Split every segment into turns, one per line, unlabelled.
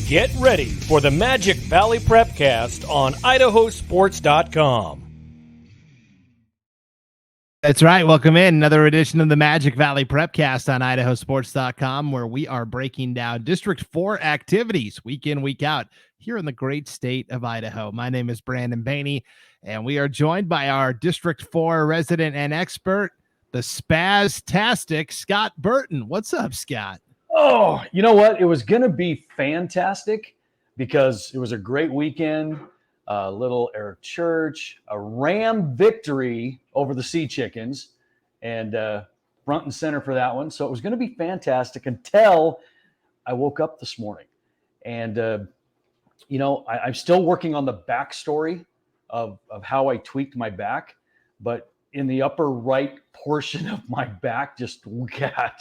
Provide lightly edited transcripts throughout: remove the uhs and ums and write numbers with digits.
Get ready for the Magic Valley Prepcast on IdahoSports.com.
That's right. Welcome in another edition of the Magic Valley Prepcast on IdahoSports.com, where we are breaking down District 4 activities week in, week out here in the great state of Idaho. My name is Brandon Baney, and we are joined by our District 4 resident and expert, the Spaz-tastic Scott Burton. What's up, Scott?
Oh, you know what? It was going to be fantastic because it was a great weekend, Little Air Church, a Ram victory over the Sea Chickens, and front and center for that one. So it was going to be fantastic until I woke up this morning. And, I'm still working on the backstory of how I tweaked my back, but in the upper right portion of my back just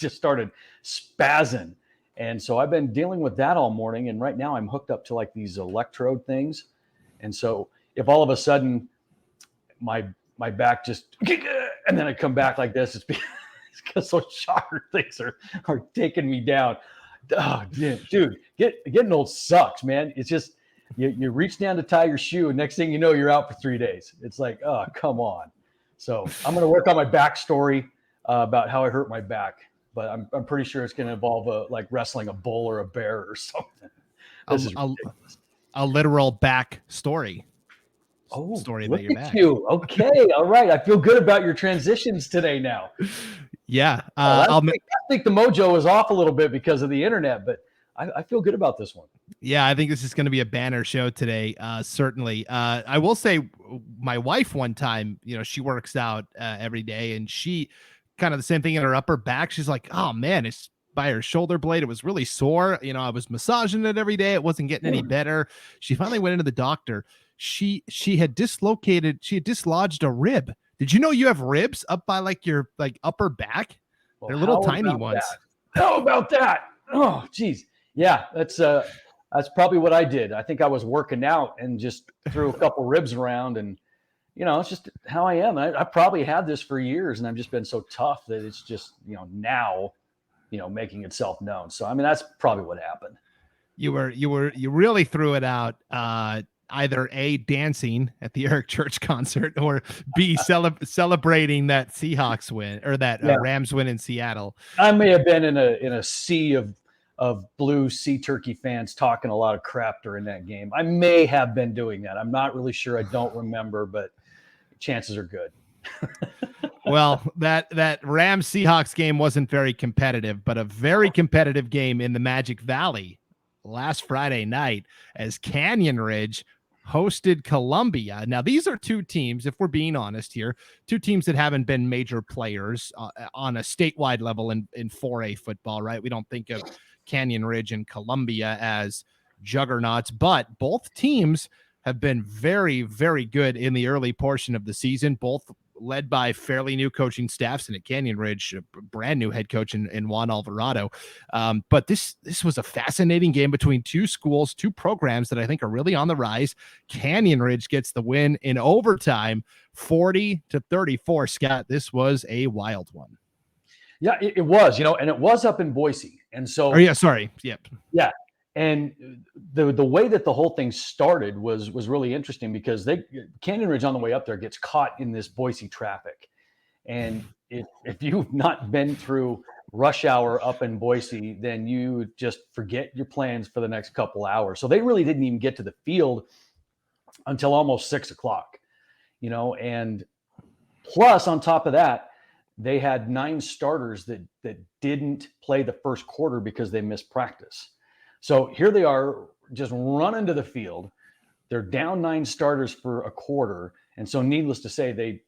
started spazzing. And so I've been dealing with that all morning. And right now I'm hooked up to like these electrode things. And so if all of a sudden my back just, and then I come back like this, it's because those shocker things are taking me down. Oh, dude, getting old sucks, man. It's just, you reach down to tie your shoe and next thing you know, you're out for 3 days. It's like, oh, come on. So I'm going to work on my backstory about how I hurt my back, but I'm pretty sure it's going to involve like wrestling a bull or a bear or something. This is ridiculous.
A literal back story.
Oh,
story
look
that you're
at
back.
you. Okay, all right. I feel good about your transitions today now.
Yeah,
I think the mojo was off a little bit because of the internet, but I feel good about this one.
Yeah, I think this is going to be a banner show today. Certainly. I will say my wife one time, she works out every day and she kind of the same thing in her upper back. She's like, oh man, it's by her shoulder blade. It was really sore. I was massaging it every day. It wasn't getting any better. She finally went into the doctor. She had dislodged a rib. Did you know you have ribs up by like your upper back?
Well,
they're little tiny ones.
How about that? Oh, geez. Yeah, that's probably what I did. I think I was working out and just threw a couple ribs around, and it's just how I am. I probably had this for years, and I've just been so tough that it's just now making itself known. So I mean that's probably what happened.
You really threw it out. Either A, dancing at the Eric Church concert, or B, celebrating that Seahawks win or that Rams win in Seattle.
I may have been in a sea of blue sea turkey fans talking a lot of crap during that game. I may have been doing that. I'm not really sure. I don't remember, but chances are good.
Well, that Rams Seahawks game wasn't very competitive, but a very competitive game in the Magic Valley last Friday night as Canyon Ridge hosted Columbia. Now, these are two teams, if we're being honest here, two teams that haven't been major players on a statewide level in 4A football, right? We don't think of Canyon Ridge and Columbia as juggernauts, but both teams have been very, very good in the early portion of the season, both led by fairly new coaching staffs, and at Canyon Ridge, a brand new head coach in Juan Alvarado. But this was a fascinating game between two schools, two programs that I think are really on the rise. Canyon Ridge gets the win in overtime, 40-34. Scott, this was a wild one.
Yeah, it was, and it was up in Boise. And so, Yeah. And the way that the whole thing started was really interesting because Canyon Ridge on the way up there gets caught in this Boise traffic. And if you've not been through rush hour up in Boise, then you just forget your plans for the next couple hours. So they really didn't even get to the field until almost 6:00, and plus on top of that, they had 9 starters that didn't play the first quarter because they missed practice. So here they are just running to the field. They're down 9 starters for a quarter. And so needless to say, they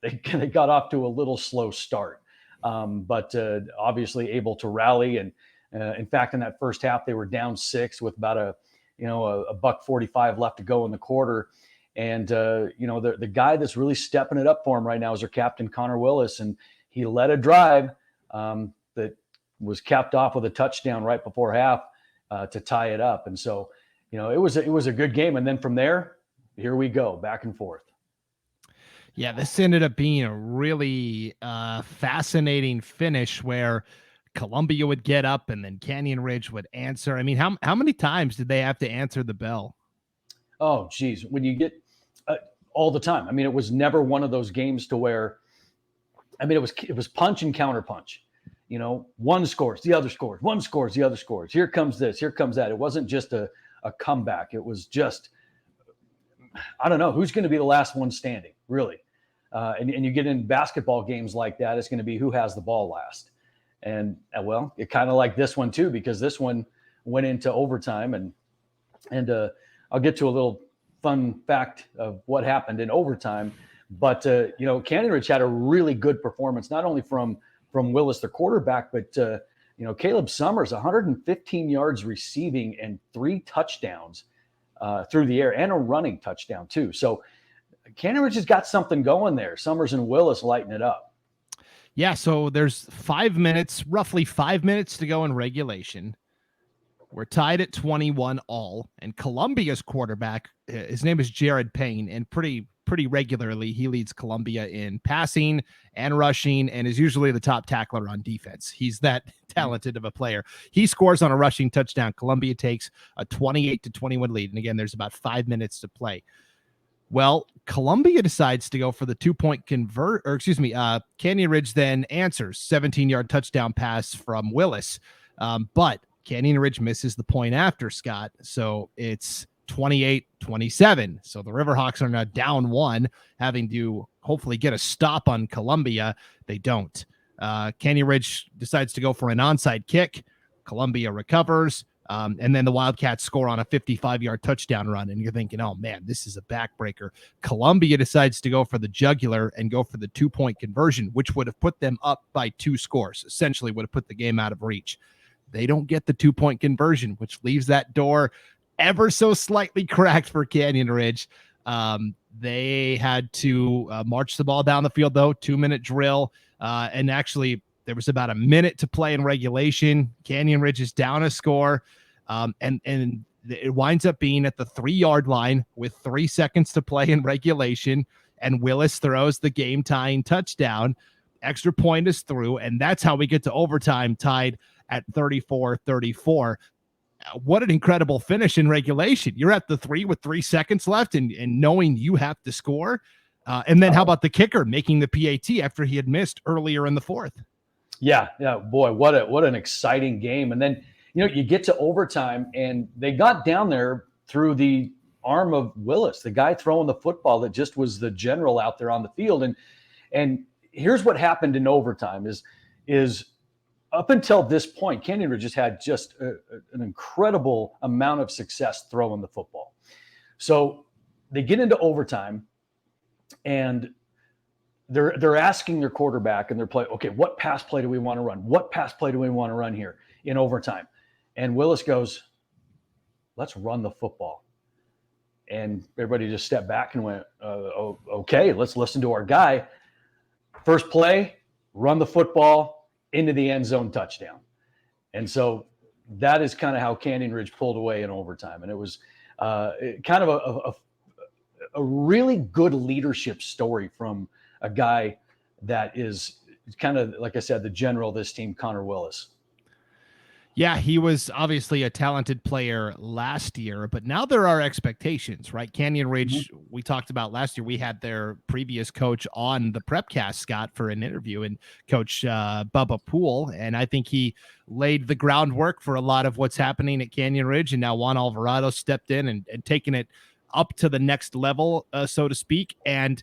got off to a little slow start, but obviously able to rally. And in fact, in that first half, they were down 6 with about a $1:45 left to go in the quarter. And, the guy that's really stepping it up for him right now is their captain, Connor Willis. And he led a drive that was capped off with a touchdown right before half. To tie it up. And so, it was a good game. And then from there, here we go, back and forth.
Yeah, this ended up being a really fascinating finish where Columbia would get up and then Canyon Ridge would answer. I mean, how many times did they have to answer the bell?
Oh, geez. When you get all the time. I mean, it was never one of those games to where, I mean, it was punch and counter punch. One scores, the other scores, one scores, the other scores. Here comes this, here comes that. It wasn't just a comeback. It was just, I don't know, who's going to be the last one standing, really. And you get in basketball games like that, it's going to be who has the ball last. And well, it kind of like this one too, because this one went into overtime, and I'll get to a little fun fact of what happened in overtime. But Canyon Ridge had a really good performance, not only from Willis, the quarterback, but Caleb Summers, 115 yards receiving and 3 touchdowns through the air, and a running touchdown too. So Canyon Ridge has got something going there. Summers and Willis lighting it up.
Yeah, so there's roughly 5 minutes to go in regulation. We're tied at 21 all, and Columbia's quarterback, his name is Jared Payne, and pretty regularly he leads Columbia in passing and rushing, and is usually the top tackler on defense. He's that talented of a player. He scores on a rushing touchdown. Columbia takes a 28-21 lead, and again, there's about 5 minutes to play. Well, Columbia decides to go for the 2-point Canyon Ridge then answers 17-yard touchdown pass from Willis. But Canyon Ridge misses the point after, Scott. So it's 28-27. So the Riverhawks are now down 1, having to hopefully get a stop on Columbia. They don't. Canyon Ridge decides to go for an onside kick. Columbia recovers. And then the Wildcats score on a 55-yard touchdown run. And you're thinking, oh, man, this is a backbreaker. Columbia decides to go for the jugular and go for the 2-point conversion, which would have put them up by 2 scores, essentially would have put the game out of reach. They don't get the 2-point conversion, which leaves that door ever so slightly cracked for Canyon Ridge. They had to march the ball down the field, though, 2-minute drill. And actually, there was about a minute to play in regulation. Canyon Ridge is down a score. And it winds up being at the 3-yard line with 3 seconds to play in regulation. And Willis throws the game-tying touchdown. Extra point is through. And that's how we get to overtime, tied at 34-34. What an incredible finish in regulation. You're at the 3 with 3 seconds left and knowing you have to score. And then how about the kicker making the PAT after he had missed earlier in the 4th?
Yeah, boy, what an exciting game. And then, you get to overtime, and they got down there through the arm of Willis, the guy throwing the football that just was the general out there on the field. And here's what happened in overtime is up until this point, Canyon Ridge has had just an incredible amount of success throwing the football. So they get into overtime, and they're asking their quarterback and their play, okay, what pass play do we want to run? What pass play do we want to run here in overtime? And Willis goes, let's run the football. And everybody just stepped back and went, okay, let's listen to our guy. First play, run the football into the end zone, touchdown. And so that is kind of how Canyon Ridge pulled away in overtime. And it was kind of a really good leadership story from a guy that is kind of, like I said, the general of this team, Connor Willis.
Yeah, he was obviously a talented player last year, but now there are expectations, right? Canyon Ridge, we talked about last year. We had their previous coach on the Prepcast, Scott, for an interview, and Coach Bubba Poole, and I think he laid the groundwork for a lot of what's happening at Canyon Ridge, and now Juan Alvarado stepped in and taken it up to the next level, so to speak, and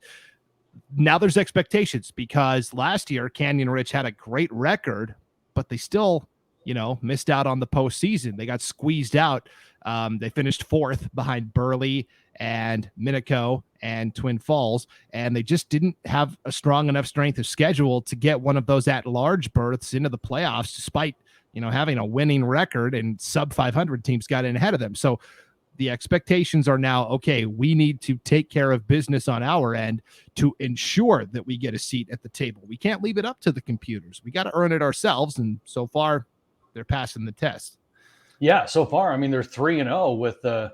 now there's expectations because last year Canyon Ridge had a great record, but they still missed out on the postseason. They got squeezed out. They finished 4th behind Burley and Minico and Twin Falls, and they just didn't have a strong enough strength of schedule to get one of those at-large berths into the playoffs, despite having a winning record, and sub 500 teams got in ahead of them. So the expectations are now, okay, we need to take care of business on our end to ensure that we get a seat at the table. We can't leave it up to the computers. We got to earn it ourselves, and so far, they're passing the test. Yeah,
so far, I mean, they're 3-0 with a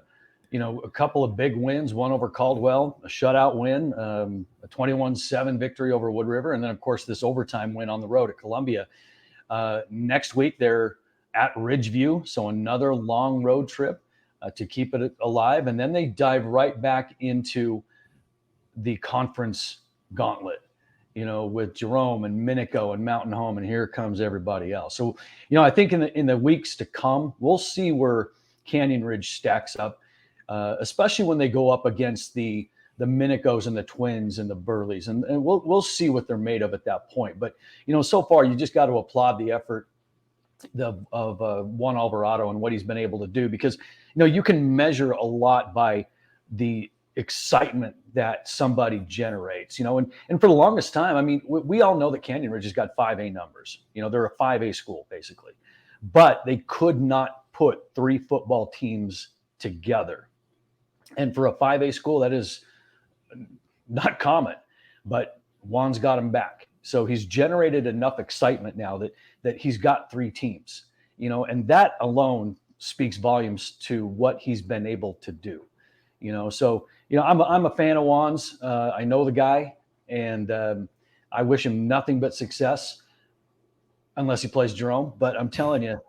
couple of big wins, one over Caldwell, a shutout win, a 21-7 victory over Wood River, and then of course this overtime win on the road at Columbia. Next week, they're at Ridgeview, so another long road trip to keep it alive. And then they dive right back into the conference gauntlet, with Jerome and Minico and Mountain Home, and here comes everybody else. So, I think in the weeks to come, we'll see where Canyon Ridge stacks up, especially when they go up against the Minicos and the Twins and the Burleys, and we'll see what they're made of at that point. But so far, you just got to applaud the effort of Juan Alvarado and what he's been able to do, because you can measure a lot by the excitement that somebody generates, and for the longest time, I mean, we all know that Canyon Ridge has got 5A numbers. They're a 5A school basically, but they could not put 3 football teams together. And for a 5A school, that is not common, but Juan's got him back. So he's generated enough excitement now that he's got 3 teams, and that alone speaks volumes to what he's been able to do. So I'm a fan of Juan's. I know the guy, and I wish him nothing but success, unless he plays Jerome. But I'm telling you,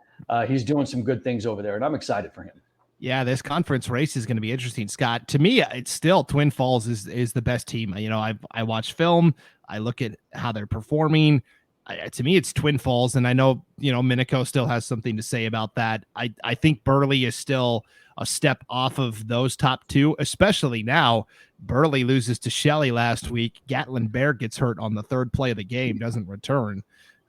he's doing some good things over there, and I'm excited for him.
Yeah, this conference race is going to be interesting, Scott. To me, it's still Twin Falls is the best team. I watch film. I look at how they're performing. To me, it's Twin Falls, and I know Minico still has something to say about that. I think Burley is still a step off of those top 2, especially now. Burley loses to Shelley last week. Gatlin Bear gets hurt on the 3rd play of the game, doesn't return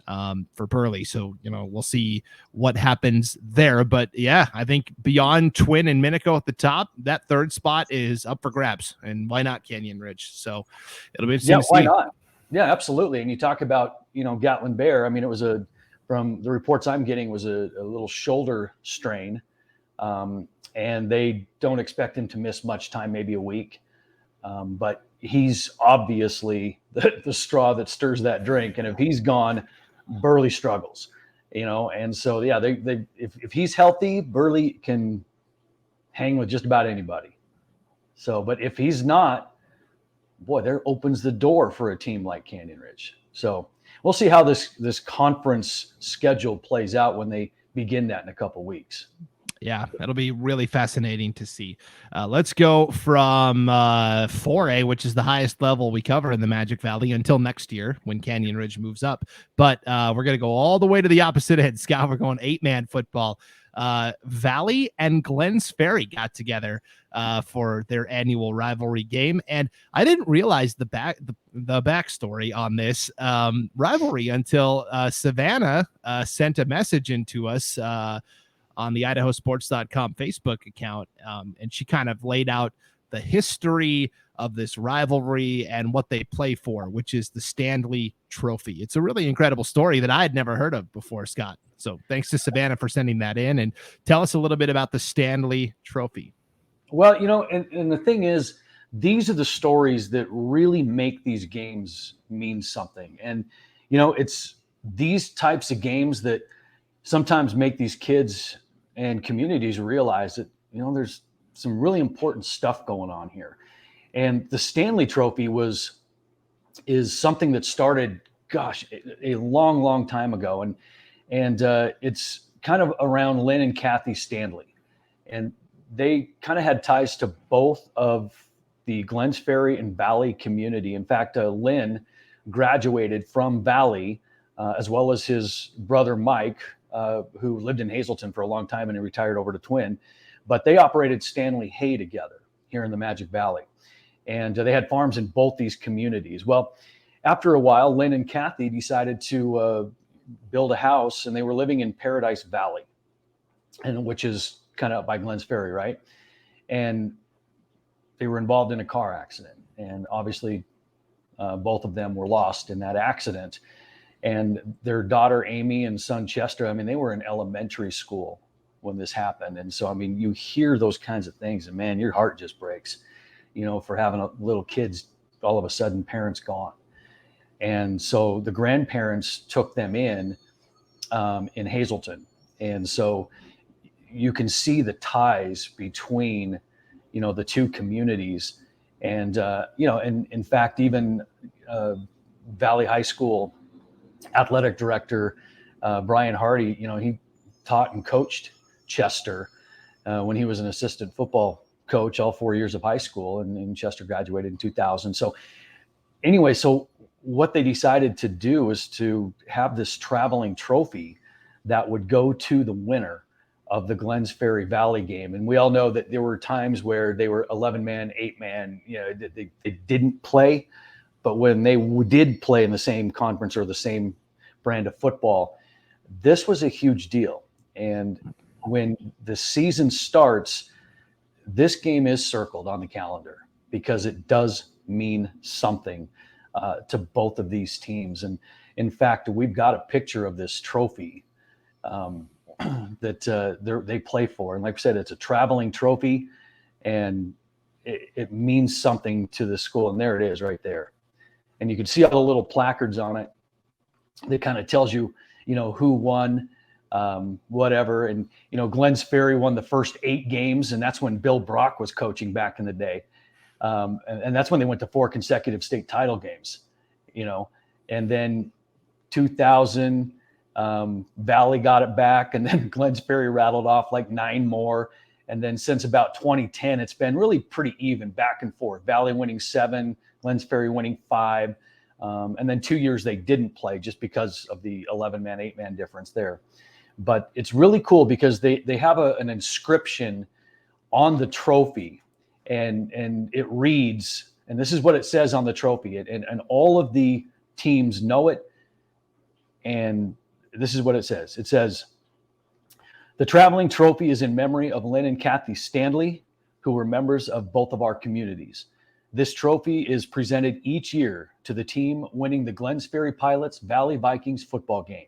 for Burley. So, we'll see what happens there. But yeah, I think beyond Twin and Minico at the top, that 3rd spot is up for grabs. And why not Canyon Ridge? So it'll be interesting to see.
Why not? Yeah, absolutely. And you talk about, Gatlin Bear. I mean, it was from the reports I'm getting, was a little shoulder strain. And they don't expect him to miss much time, maybe a week. But he's obviously the straw that stirs that drink. And if he's gone, Burley struggles, and so, yeah, if he's healthy, Burley can hang with just about anybody. So, but if he's not, boy, there opens the door for a team like Canyon Ridge. So we'll see how this conference schedule plays out when they begin that in a couple weeks.
Yeah, it'll be really fascinating to see. Let's go from 4A, which is the highest level we cover in the Magic Valley, until next year when Canyon Ridge moves up. But we're going to go all the way to the opposite end, Scott. We're going 8-man football. Valley and Glens Ferry got together for their annual rivalry game, and I didn't realize the backstory on this rivalry until Savannah sent a message into us on the IdahoSports.com Facebook account, and she kind of laid out the history of this rivalry and what they play for, which is the Standlee Trophy. It's a really incredible story that I had never heard of before, Scott. So thanks to Savannah for sending that in, and tell us a little bit about the Standlee Trophy.
Well, and the thing is, these are the stories that really make these games mean something. And, it's these types of games that sometimes make these kids and communities realize that, there's some really important stuff going on here. And the Standlee Trophy is something that started, a long, long time ago. And it's kind of around Lynn and Kathy Standlee. And they kind of had ties to both of the Glens Ferry and Valley community. In fact, Lynn graduated from Valley, as well as his brother Mike, who lived in Hazleton for a long time and he retired over to Twin. But they operated Standlee Hay together here in the Magic Valley. And they had farms in both these communities. Well, after a while, Lynn and Kathy decided to build a house, and they were living in Paradise Valley, and which is kind of up by Glens Ferry, right? And they were involved in a car accident. And obviously, both of them were lost in that accident. And their daughter, Amy, and son, Chester, they were in elementary school when this happened. And so, you hear those kinds of things, and man, your heart just breaks, for having little kids, all of a sudden parents gone. And so the grandparents took them in Hazleton. And so you can see the ties between, the two communities. And, and in fact, even Valley High School athletic director Brian Hardy, he taught and coached Chester when he was an assistant football coach all 4 years of high school, and Chester graduated in 2000. So anyway, so what they decided to do is to have this traveling trophy that would go to the winner of the Glens Ferry Valley game. And we all know that there were times where they were 11-man, 8-man, they didn't play, but when they did play in the same conference or the same brand of football, this was a huge deal. And when the season starts, this game is circled on the calendar because it does mean something to both of these teams. And in fact, we've got a picture of this trophy that they play for. And like I said, it's a traveling trophy, and it means something to the school. And there it is right there. And you can see all the little placards on it that kind of tells you, who won, whatever. And, Glens Ferry won the first 8 games, and that's when Bill Brock was coaching back in the day. And that's when they went to 4 consecutive state title games, and then 2000, Valley got it back, and then Glens Ferry rattled off like 9 more. And then since about 2010, it's been really pretty even, back and forth. Valley winning 7, Glens Ferry winning 5. And then 2 years they didn't play just because of the 11-man, 8-man difference there. But it's really cool because they have an inscription on the trophy, and it reads, and this is what it says on the trophy, and all of the teams know it. And this is what it says. It says, "The traveling trophy is in memory of Lynn and Kathy Standlee, who were members of both of our communities. This trophy is presented each year to the team winning the Glens Ferry Pilots Valley Vikings football game.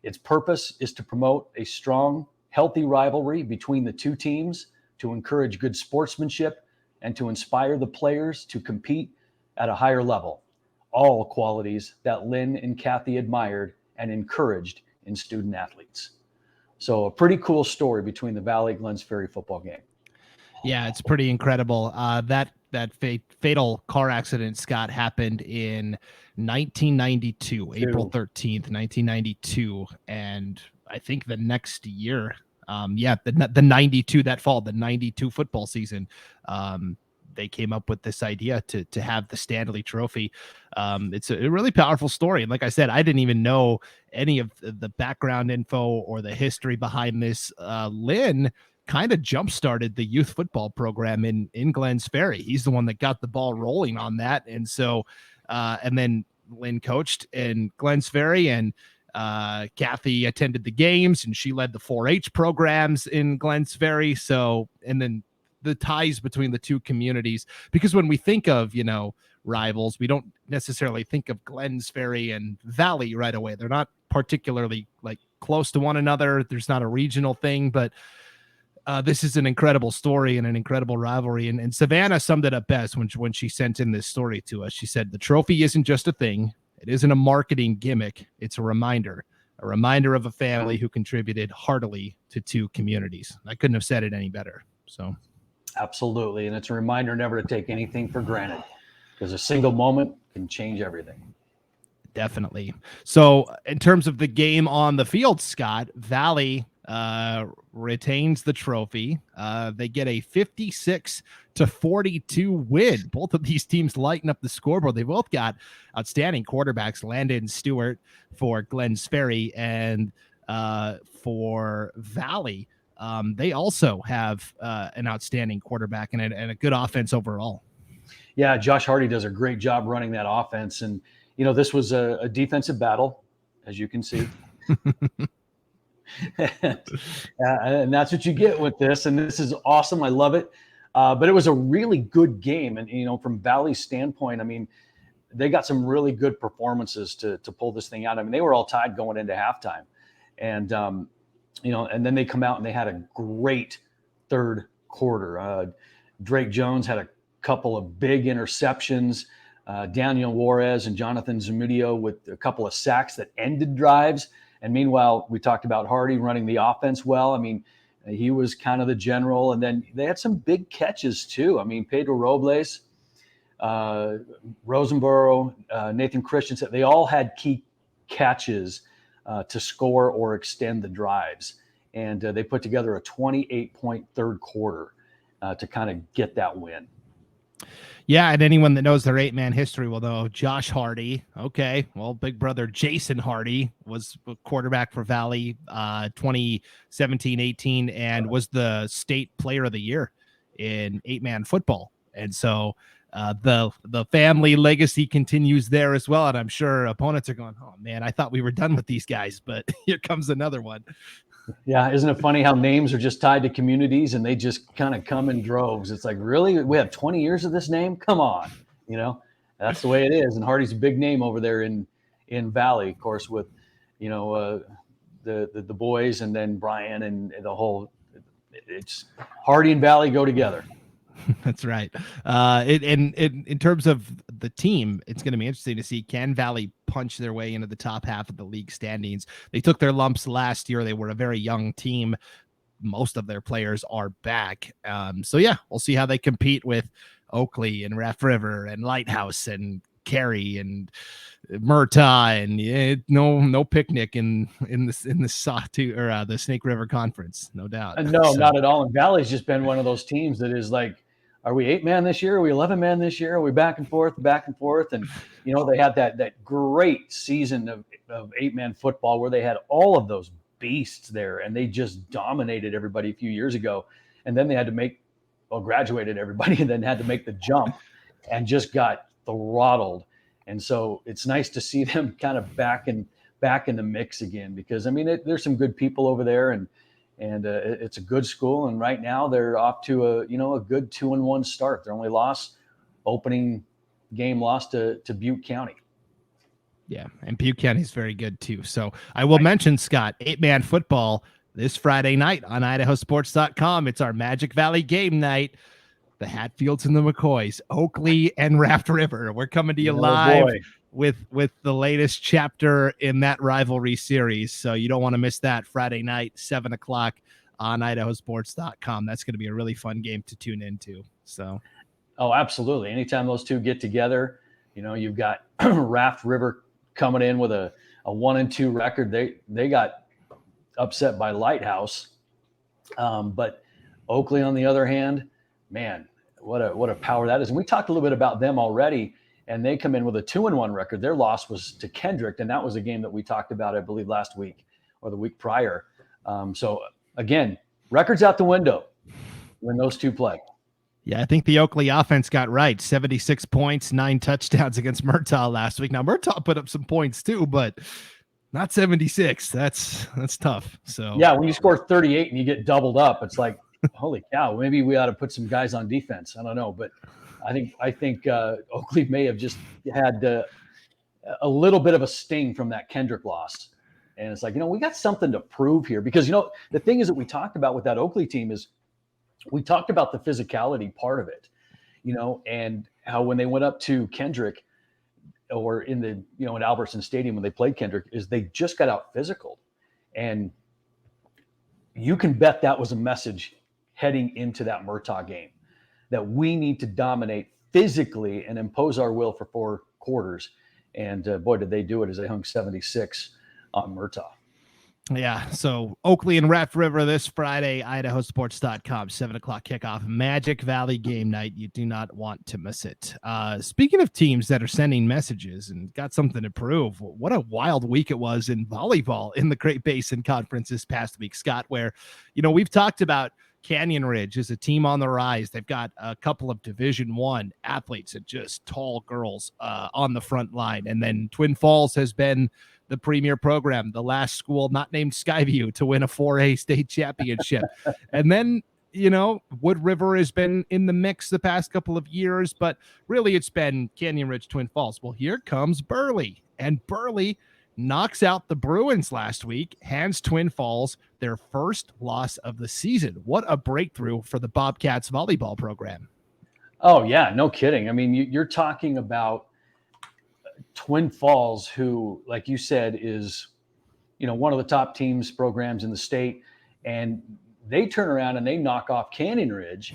Its purpose is to promote a strong, healthy rivalry between the two teams, to encourage good sportsmanship, and to inspire the players to compete at a higher level. All qualities that Lynn and Kathy admired and encouraged in student athletes." So a pretty cool story between the Valley Glens Ferry football game.
Yeah, it's pretty incredible. That fatal car accident, Scott, happened in 1992, April 13th, 1992. And I think the next year, the 92, that fall, the 92 football season, they came up with this idea to have the Standlee Trophy. It's a really powerful story. And like I said, I didn't even know any of the background info or the history behind this. Lynn kind of jump-started the youth football program in Glens Ferry. He's the one that got the ball rolling on that. And so, and then Lynn coached in Glens Ferry, and Kathy attended the games, and she led the 4-H programs in Glens Ferry. So, and then the ties between the two communities, because when we think of, rivals, we don't necessarily think of Glens Ferry and Valley right away. They're not particularly like close to one another. There's not a regional thing, but this is an incredible story and an incredible rivalry. And Savannah summed it up best when she sent in this story to us. She said, "The trophy isn't just a thing. It isn't a marketing gimmick. It's a reminder of a family who contributed heartily to two communities." I couldn't have said it any better. So.
Absolutely. And it's a reminder never to take anything for granted, because a single moment can change everything.
Definitely. So in terms of the game on the field, Scott, Valley retains the trophy. They get a 56-42 win. Both of these teams lighten up the scoreboard. They both got outstanding quarterbacks, Landon Stewart for Glens Ferry, and for Valley, they also have an outstanding quarterback and a good offense overall.
Yeah, Josh Hardy does a great job running that offense. And, this was a defensive battle, as you can see. And that's what you get with this. And this is awesome. I love it. But it was a really good game. And, from Valley's standpoint, they got some really good performances to pull this thing out. They were all tied going into halftime. And, and then they come out and they had a great third quarter. Drake Jones had a couple of big interceptions. Daniel Juarez and Jonathan Zamudio with a couple of sacks that ended drives. And meanwhile, we talked about Hardy running the offense well. He was kind of the general. And then they had some big catches too. Pedro Robles, Rosenborough, Nathan Christensen, they all had key catches to score or extend the drives. And they put together a 28-point third quarter to kind of get that win.
Yeah, and anyone that knows their 8-man history will know Josh Hardy. Okay, well, big brother Jason Hardy was quarterback for Valley 2017-18 and was the state player of the year in 8-man football. And so the family legacy continues there as well. And I'm sure opponents are going, oh, man, I thought we were done with these guys, but here comes another one.
Yeah, isn't it funny how names are just tied to communities and they just kind of come in droves? It's like, really? We have 20 years of this name? Come on. That's the way it is. And Hardy's a big name over there in Valley, of course, with, the boys and then Brian and the whole, it's Hardy and Valley go together.
That's right. In terms of the team, it's going to be interesting to see, can Valley punch their way into the top half of the league standings? They took their lumps last year. They were a very young team. Most of their players are back. So yeah, we'll see how they compete with Oakley and Raft River and Lighthouse and Cary and Murtaugh and no picnic in the Sawtooth or the Snake River Conference, no doubt.
No, not at all. And Valley's just been one of those teams that is like, are we 8-man this year? Are we 11-man this year? Are we back and forth? And, they had that great season of 8-man football where they had all of those beasts there and they just dominated everybody a few years ago. And then they had to graduated everybody and then had to make the jump and just got throttled. And so it's nice to see them kind of back in the mix again, because there's some good people over there and it's a good school. And right now they're off to a good 2-1 start. Their only opening game loss to Butte County.
Yeah. And Butte County is very good too. So I will mention, Scott, 8-man football this Friday night on IdahoSports.com. It's our Magic Valley game night. The Hatfields and the McCoys, Oakley and Raft River. We're coming to you live with the latest chapter in that rivalry series. So you don't want to miss that Friday night, 7:00 on IdahoSports.com. That's going to be a really fun game to tune into. So,
oh, absolutely. Anytime those two get together, you've got Raft River coming in with a 1-2 record. They got upset by Lighthouse, but Oakley, on the other hand, man, what a power that is. And we talked a little bit about them already. And they come in with a 2-1 record. Their loss was to Kendrick, and that was a game that we talked about, I believe, last week or the week prior. So, again, records out the window when those two play.
Yeah, I think the Oakley offense got right. 76 points, 9 touchdowns against Murtaugh last week. Now, Murtaugh put up some points too, but not 76. That's tough. So
yeah, when you score 38 and you get doubled up, it's like, holy cow, maybe we ought to put some guys on defense. I don't know, but I think Oakley may have just had a little bit of a sting from that Kendrick loss. And it's like, we got something to prove here, because, the thing is that we talked about with that Oakley team is we talked about the physicality part of it, and how when they went up to Kendrick or in Albertson Stadium, when they played Kendrick, is they just got out physical. And you can bet that was a message heading into that Murtaugh game, that we need to dominate physically and impose our will for 4 quarters. And boy, did they do it as they hung 76 on Murtaugh.
Yeah, so Oakley and Raft River this Friday, IdahoSports.com, 7:00 kickoff, Magic Valley game night. You do not want to miss it. Speaking of teams that are sending messages and got something to prove, what a wild week it was in volleyball in the Great Basin Conference this past week, Scott, where, we've talked about Canyon Ridge is a team on the rise. They've got a couple of Division I athletes and just tall girls on the front line. And then Twin Falls has been the premier program, the last school not named Skyview to win a 4A state championship. And then, Wood River has been in the mix the past couple of years, but really it's been Canyon Ridge, Twin Falls. Well, here comes Burley, and Burley knocks out the Bruins last week, hands Twin Falls their first loss of the season. What a breakthrough for the Bobcats volleyball program.
Oh, yeah, no kidding. I mean, you're talking about Twin Falls, who, like you said, is, one of the top teams programs in the state. And they turn around and they knock off Canyon Ridge,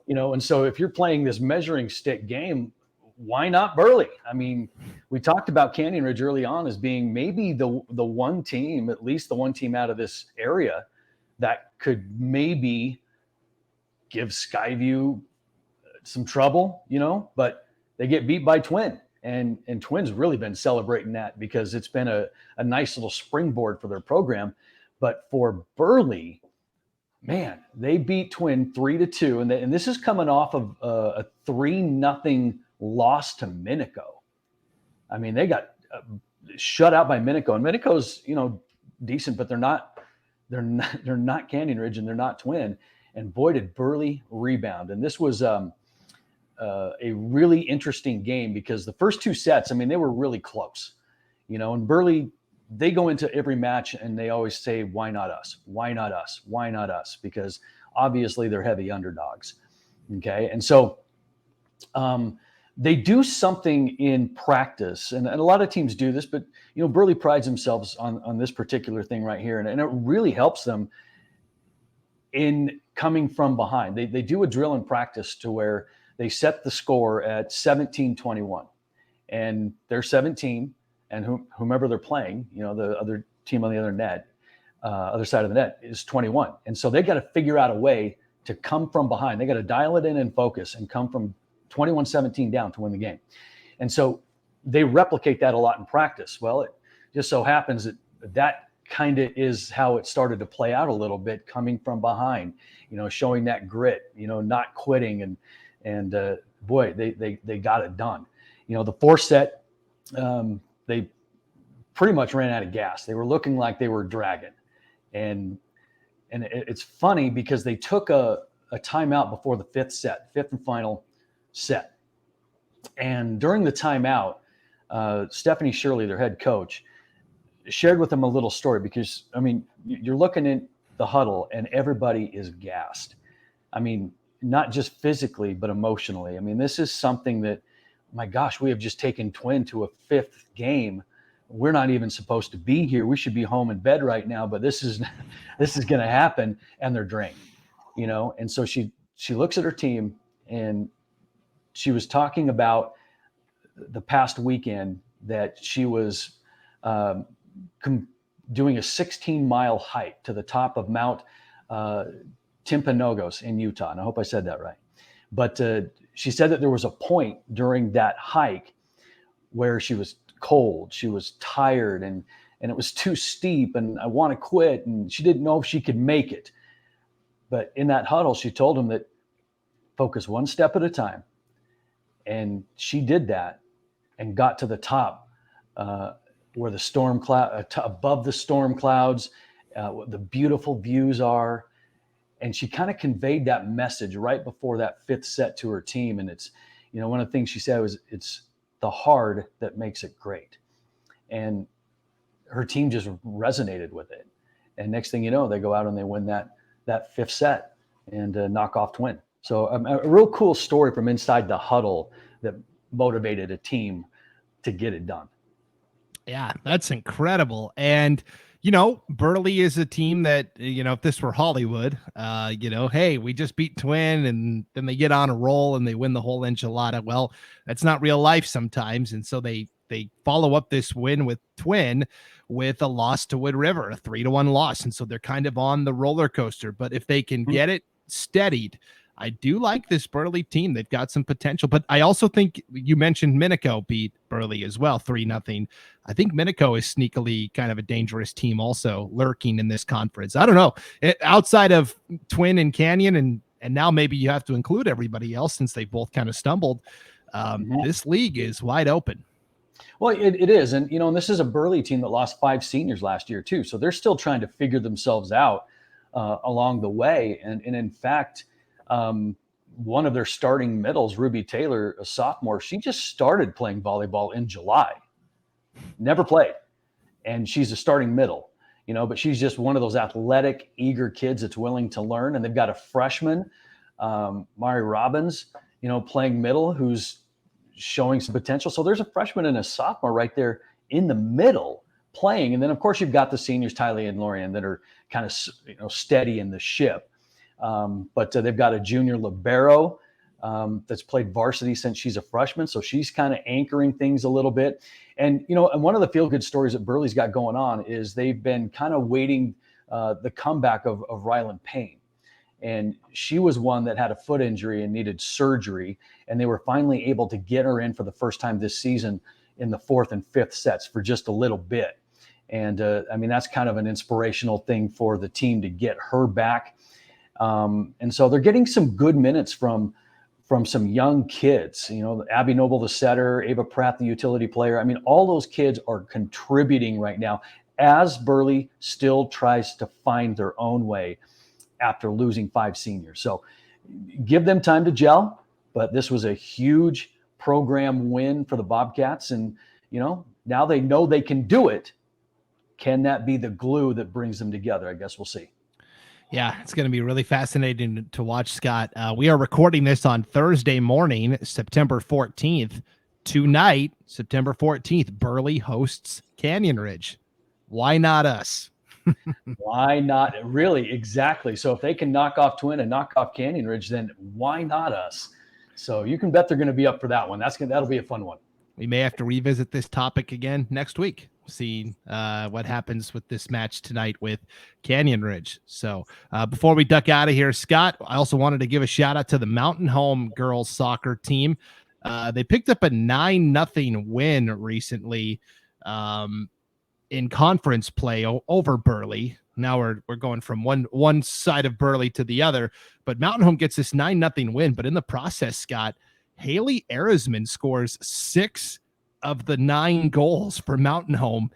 and so if you're playing this measuring stick game, why not Burley? I mean, we talked about Canyon Ridge early on as being maybe the one team, at least the one team out of this area that could maybe give Skyview some trouble, but they get beat by Twin. And Twin's really been celebrating that because it's been a nice little springboard for their program. But for Burley, man, they beat Twin 3-2, and this is coming off of a 3-0 loss to Minico. I mean, they got shut out by Minico, and Minico's decent, but they're not Canyon Ridge, and they're not Twin. And boy, did Burley rebound! And this was a really interesting game because the first 2 sets, I mean, they were really close, And Burley, they go into every match and they always say, why not us? Why not us? Why not us? Because obviously they're heavy underdogs. Okay. And so they do something in practice, and a lot of teams do this, but Burley prides themselves on this particular thing right here. And it really helps them in coming from behind. They do a drill in practice to where they set the score at 17-21, and they're 17. And whomever they're playing, the other team on the other side of the net is 21. And so they got to figure out a way to come from behind. They got to dial it in and focus and come from 21-17 down to win the game. And so they replicate that a lot in practice. Well, it just so happens that kind of is how it started to play out a little bit, coming from behind, showing that grit, not quitting. And boy, they got it done. The 4th set, they pretty much ran out of gas. They were looking like they were dragging. And it's funny because they took a timeout before the 5th and final set. And during the timeout, Stephanie Shirley, their head coach, shared with them a little story because, I mean, you're looking at the huddle and everybody is gassed. I mean, not just physically, but emotionally. I mean, this is something that, my gosh, we have just taken Twin to a 5th game. We're not even supposed to be here. We should be home in bed right now, but this is going to happen, and they're drained, And so she looks at her team, and she was talking about the past weekend that she was doing a 16-mile hike to the top of Mount Timpanogos in Utah, and I hope I said that right. But she said that there was a point during that hike where she was cold, she was tired, and it was too steep, and I want to quit, and she didn't know if she could make it. But in that huddle, she told him that focus one step at a time. And she did that and got to the top where the storm cloud, above the storm clouds, the beautiful views are. And she kind of conveyed that message right before that 5th set to her team. And it's, one of the things she said was, it's the hard that makes it great. And her team just resonated with it. And next thing you know, they go out and they win that 5th set and knock off Twin. So a real cool story from inside the huddle that motivated a team to get it done.
Yeah, that's incredible. And Burley is a team that, if this were Hollywood, hey, we just beat Twin and then they get on a roll and they win the whole enchilada. Well, that's not real life sometimes. And so they follow up this win with Twin with a loss to Wood River, a 3-1 loss. And so they're kind of on the roller coaster. But if they can get it steadied, I do like this Burley team. They've got some potential, but I also think you mentioned Minico beat Burley as well, 3-0. I think Minico is sneakily kind of a dangerous team also lurking in this conference. I don't know. Outside of Twin and Canyon, and now maybe you have to include everybody else since they both kind of stumbled. This league is wide open.
Well, it is. And, and this is a Burley team that lost 5 seniors last year too. So they're still trying to figure themselves out along the way. And in fact, one of their starting middles, Ruby Taylor, a sophomore, she just started playing volleyball in July. Never played. And she's a starting middle, but she's just one of those athletic, eager kids that's willing to learn. And they've got a freshman, Mari Robbins, playing middle, who's showing some potential. So there's a freshman and a sophomore right there in the middle playing. And then, of course, you've got the seniors, Tylee and Lorian, that are kind of, steady in the ship. But they've got a junior libero that's played varsity since she's a freshman. So she's kind of anchoring things a little bit. And, and one of the feel-good stories that Burley's got going on is they've been kind of waiting the comeback of Ryland Payne. And she was one that had a foot injury and needed surgery. And they were finally able to get her in for the first time this season in the 4th and 5th sets for just a little bit. And that's kind of an inspirational thing for the team to get her back. And so they're getting some good minutes from some young kids, Abby Noble, the setter, Ava Pratt, the utility player. All those kids are contributing right now as Burley still tries to find their own way after losing 5 seniors. So give them time to gel, but this was a huge program win for the Bobcats. And, now they know they can do it. Can that be the glue that brings them together? I guess we'll see.
Yeah, it's going to be really fascinating to watch, Scott. We are recording this on Thursday morning, September 14th. Tonight, September 14th, Burley hosts Canyon Ridge. Why not us?
Why not? Really, exactly. So if they can knock off Twin and knock off Canyon Ridge, then why not us? So you can bet they're going to be up for that one. That'll be a fun one.
We may have to revisit this topic again next week. See what happens with this match tonight with Canyon Ridge. So before we duck out of here, Scott, I also wanted to give a shout out to the Mountain Home girls soccer team. They picked up a 9-0 win recently in conference play over Burley. Now we're going from one side of Burley to the other, but Mountain Home gets this 9-0 win. But in the process, Scott, Haley Erisman scores 6 of the 9 goals for Mountain Home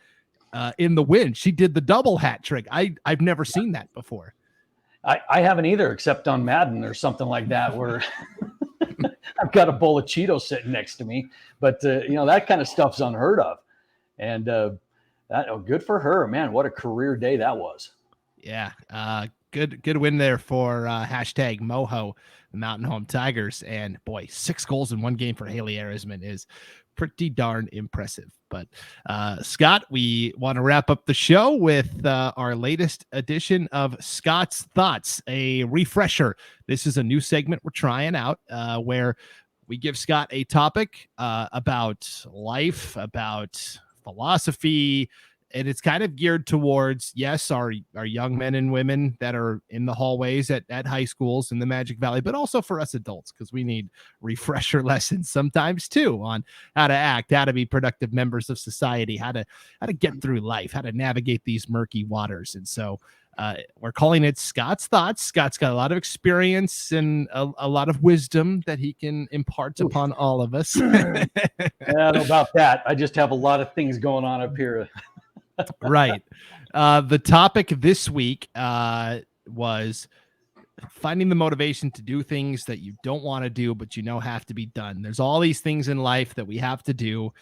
in the win. She did the double hat trick. I've never seen that before.
I haven't either, except on Madden or something like that, where I've got a bowl of Cheetos sitting next to me. But that kind of stuff's unheard of. And good for her, man. What a career day that was.
Yeah, good win there for hashtag Moho, the Mountain Home Tigers. And boy, 6 goals in one game for Haley Erisman is pretty darn impressive. But Scott, we want to wrap up the show with our latest edition of Scott's Thoughts, a refresher. This is a new segment we're trying out where we give Scott a topic about life, about philosophy, and it's kind of geared towards, yes, our young men and women that are in the hallways at high schools in the Magic Valley, but also for us adults, because we need refresher lessons sometimes too on how to act, how to be productive members of society, how to get through life, how to navigate these murky waters. And so we're calling it Scott's Thoughts. Scott's got a lot of experience and a lot of wisdom that he can impart upon all of us.
I don't know about that. I just have a lot of things going on up here.
Right. The topic this week was finding the motivation to do things that you don't want to do, but have to be done. There's all these things in life that we have to do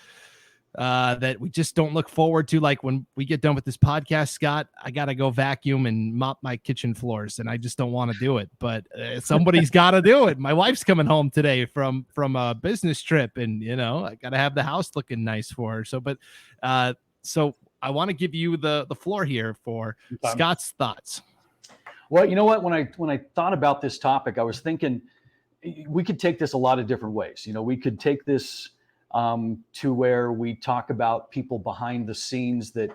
that we just don't look forward to. Like when we get done with this podcast, Scott, I got to go vacuum and mop my kitchen floors, and I just don't want to do it, but somebody's got to do it. My wife's coming home today from a business trip, and I got to have the house looking nice for her. So I want to give you the floor here for Scott's thoughts.
Well, you know what? When I thought about this topic, I was thinking we could take this a lot of different ways. We could take this to where we talk about people behind the scenes that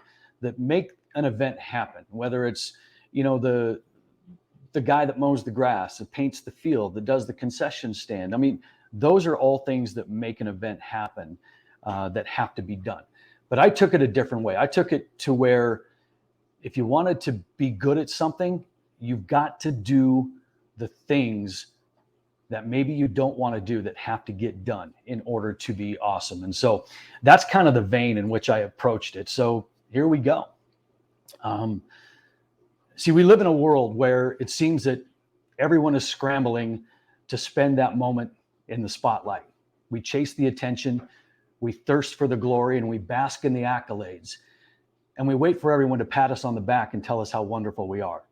make an event happen, whether it's, the guy that mows the grass, that paints the field, that does the concession stand. Those are all things that make an event happen that have to be done. But I took it a different way. I took it to where if you wanted to be good at something, you've got to do the things that maybe you don't want to do that have to get done in order to be awesome. And so that's kind of the vein in which I approached it. So here we go. We live in a world where it seems that everyone is scrambling to spend that moment in the spotlight. We chase the attention. We thirst for the glory, and we bask in the accolades, and we wait for everyone to pat us on the back and tell us how wonderful we are.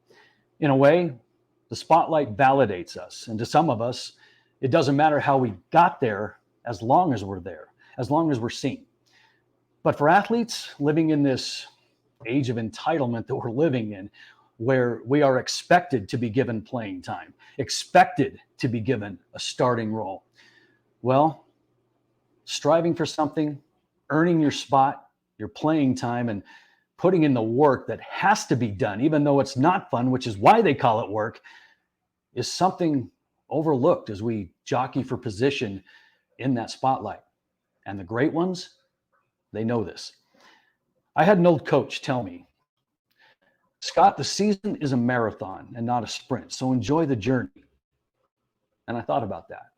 In a way, the spotlight validates us, and to some of us, it doesn't matter how we got there as long as we're there, as long as we're seen. But for athletes living in this age of entitlement that we're living in, where we are expected to be given playing time, expected to be given a starting role. Well, striving for something, earning your spot, your playing time, and putting in the work that has to be done, even though it's not fun, which is why they call it work, is something overlooked as we jockey for position in that spotlight. And the great ones, they know this. I had an old coach tell me, Scott, the season is a marathon and not a sprint, so enjoy the journey. And I thought about that.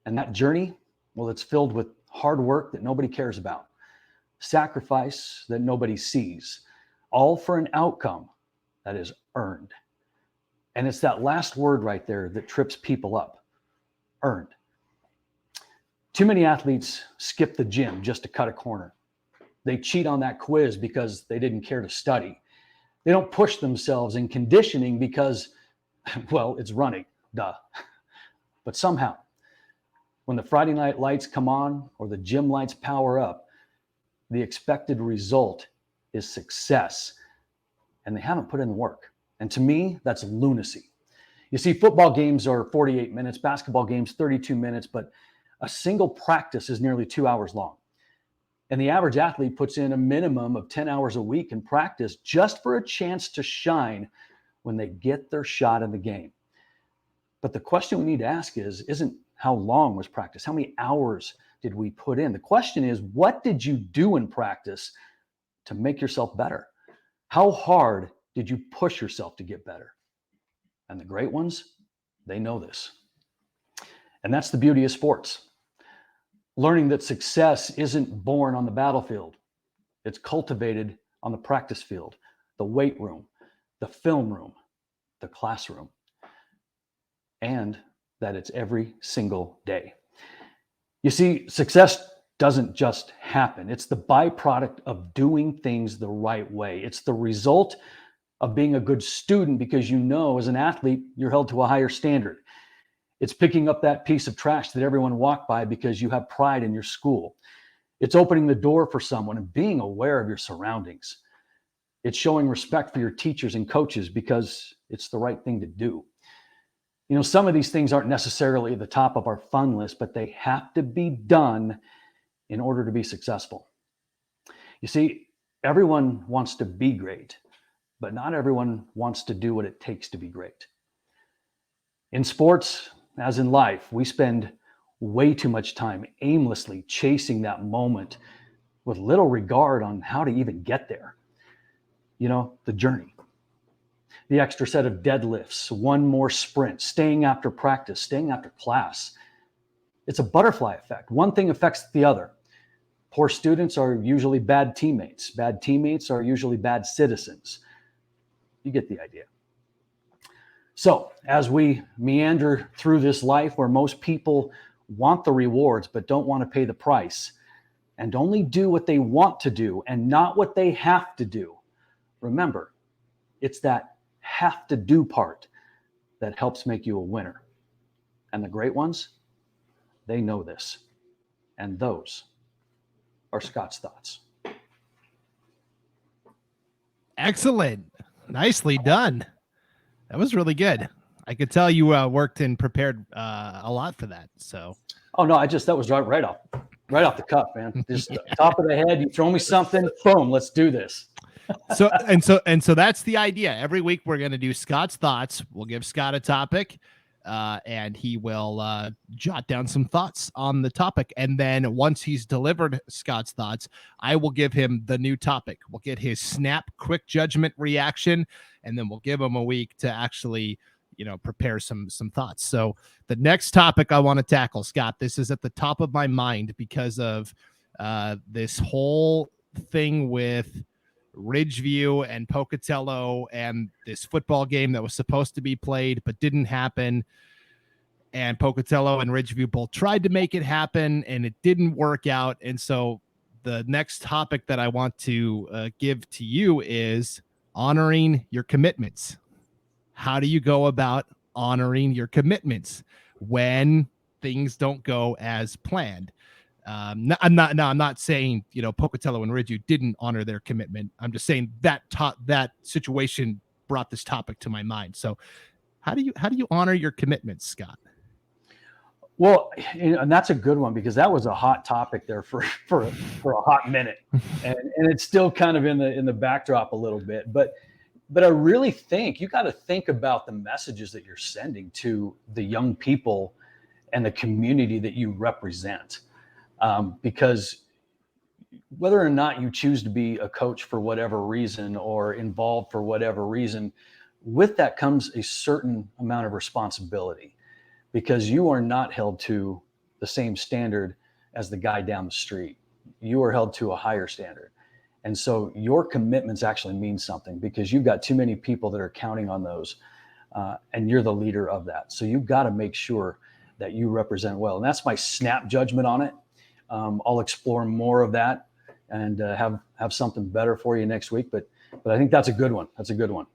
And that journey, well, it's filled with hard work that nobody cares about, sacrifice that nobody sees, all for an outcome that is earned. And it's that last word right there that trips people up, earned. Too many athletes skip the gym just to cut a corner. They cheat on that quiz because they didn't care to study. They don't push themselves in conditioning because, well, it's running, duh. But somehow, when the Friday night lights come on or the gym lights power up, the expected result is success. And they haven't put in the work. And to me, that's lunacy. You see, football games are 48 minutes, basketball games 32 minutes, but a single practice is nearly 2 hours long. And the average athlete puts in a minimum of 10 hours a week in practice just for a chance to shine when they get their shot in the game. But the question we need to ask isn't how long was practice? How many hours did we put in? The question is, what did you do in practice to make yourself better? How hard did you push yourself to get better? And the great ones, they know this. And that's the beauty of sports. Learning that success isn't born on the battlefield. It's cultivated on the practice field, the weight room, the film room, the classroom. And that it's every single day. You see, success doesn't just happen. It's the byproduct of doing things the right way. It's the result of being a good student because you know as an athlete, you're held to a higher standard. It's picking up that piece of trash that everyone walked by because you have pride in your school. It's opening the door for someone and being aware of your surroundings. It's showing respect for your teachers and coaches because it's the right thing to do. You know, some of these things aren't necessarily at the top of our fun list, but they have to be done in order to be successful. You see, everyone wants to be great, but not everyone wants to do what it takes to be great. In sports, as in life, we spend way too much time aimlessly chasing that moment with little regard on how to even get there. You know, the journey. The extra set of deadlifts, one more sprint, staying after practice, staying after class. It's a butterfly effect. One thing affects the other. Poor students are usually bad teammates. Bad teammates are usually bad citizens. You get the idea. So as we meander through this life where most people want the rewards but don't want to pay the price and only do what they want to do and not what they have to do, remember, it's that have to do part that helps make you a winner. And the great ones, they know this. And those are Scott's thoughts.
Excellent. Nicely done. That was really good. I could tell you worked and prepared a lot for that. So.
Oh no, that was right off the cuff, man. Just top of the head. You throw me something, boom, let's do this.
So that's the idea. Every week we're going to do Scott's thoughts. We'll give Scott a topic, and he will jot down some thoughts on the topic. And then once he's delivered Scott's thoughts, I will give him the new topic. We'll get his snap, quick judgment reaction, and then we'll give him a week to actually, prepare some thoughts. So the next topic I want to tackle, Scott, this is at the top of my mind because of this whole thing with Ridgeview and Pocatello and this football game that was supposed to be played but didn't happen. And Pocatello and Ridgeview both tried to make it happen and it didn't work out. And so the next topic that I want to give to you is honoring your commitments. How do you go about honoring your commitments when things don't go as planned? I'm not saying, Pocatello and Ridgeview didn't honor their commitment. I'm just saying that situation brought this topic to my mind. So how do you honor your commitments, Scott?
Well, and that's a good one, because that was a hot topic there for a hot minute, and it's still kind of in the backdrop a little bit. But I really think you got to think about the messages that you're sending to the young people and the community that you represent, because whether or not you choose to be a coach for whatever reason or involved for whatever reason, with that comes a certain amount of responsibility, because you are not held to the same standard as the guy down the street. You are held to a higher standard. And so your commitments actually mean something, because you've got too many people that are counting on those, and you're the leader of that. So you've got to make sure that you represent well. And that's my snap judgment on it. I'll explore more of that and have something better for you next week. But I think that's a good one. That's a good one.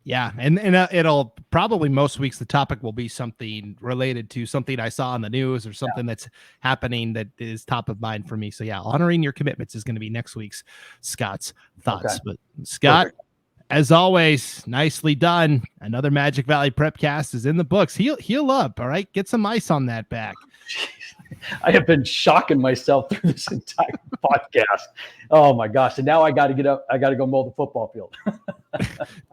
Yeah. And it'll probably, most weeks, the topic will be something related to something I saw on the news or something that's happening that is top of mind for me. So yeah, honoring your commitments is going to be next week's Scott's thoughts. Okay. But Scott, perfect. As always, nicely done. Another Magic Valley Prepcast is in the books. Heal up. All right. Get some ice on that back.
I have been shocking myself through this entire podcast. Oh my gosh. And now I got to get up. I got to go mow the football field.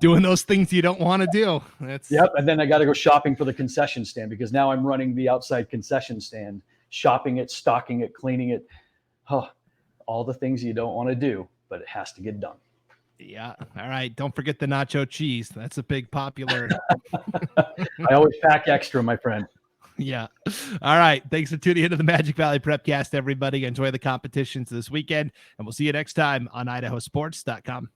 Doing those things you don't want to do.
Yep. And then I got to go shopping for the concession stand, because now I'm running the outside concession stand, shopping it, stocking it, cleaning it. Oh, all the things you don't want to do, but it has to get done.
Yeah. All right. Don't forget the nacho cheese. That's a big popular.
I always pack extra, my friend.
Yeah. All right. Thanks for tuning into the Magic Valley Prepcast, everybody. Enjoy the competitions this weekend, and we'll see you next time on IdahoSports.com.